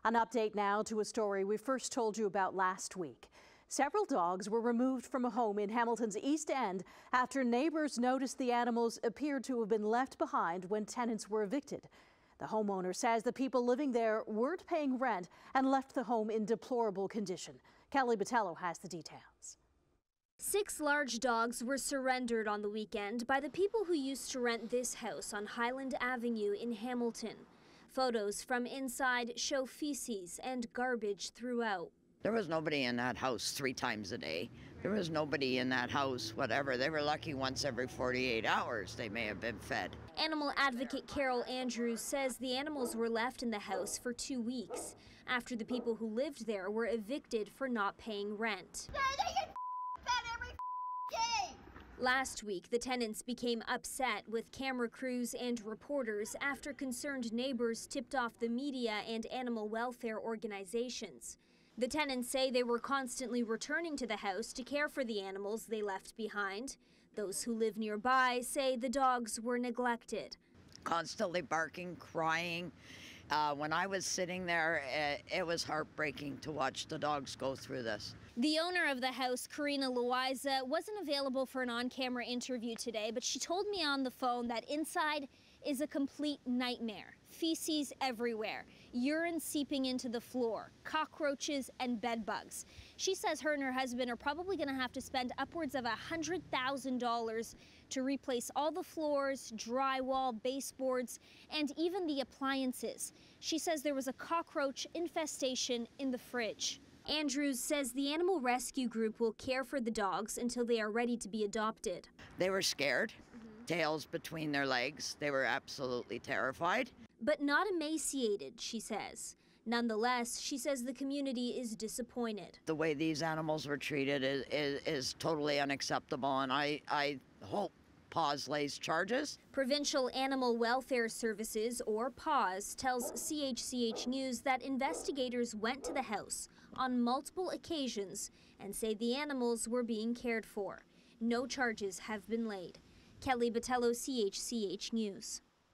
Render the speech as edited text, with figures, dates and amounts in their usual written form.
An update now to a story we first told you about last week. Several dogs were removed from a home in Hamilton's East End after neighbours noticed the animals appeared to have been left behind when tenants were evicted. The homeowner says the people living there weren't paying rent and left the home in deplorable condition. Kelly Botello has the details. 6 large dogs were surrendered on the weekend by the people who used to rent this house on Highland Avenue in Hamilton. Photos from inside show feces and garbage throughout. There was nobody in that house 3 times a day. There was nobody in that house, whatever. They were lucky once every 48 hours they may have been fed. Animal advocate Carol Andrews says the animals were left in the house for 2 weeks after the people who lived there were evicted for not paying rent. Last week, the tenants became upset with camera crews and reporters after concerned neighbors tipped off the media and animal welfare organizations. The tenants say they were constantly returning to the house to care for the animals they left behind. Those who live nearby say the dogs were neglected. Constantly barking, crying. When I was sitting there, it was heartbreaking to watch the dogs go through this. The owner of the house, Karina Loayza, wasn't available for an on-camera interview today, but she told me on the phone that inside is a complete nightmare. Feces everywhere, urine seeping into the floor, cockroaches and bed bugs. She says her and her husband are probably going to have to spend upwards of $100,000 to replace all the floors, drywall, baseboards, and even the appliances. She says there was a cockroach infestation in the fridge. Andrews says the animal rescue group will care for the dogs until they are ready to be adopted. They were scared, tails between their legs. They were absolutely terrified. But not emaciated, she says. Nonetheless, she says the community is disappointed. The way these animals were treated is totally unacceptable, and I hope PAWS lays charges. Provincial Animal Welfare Services, or PAWS, tells CHCH News that investigators went to the house on multiple occasions and say the animals were being cared for. No charges have been laid. Kelly Botello, CHCH News.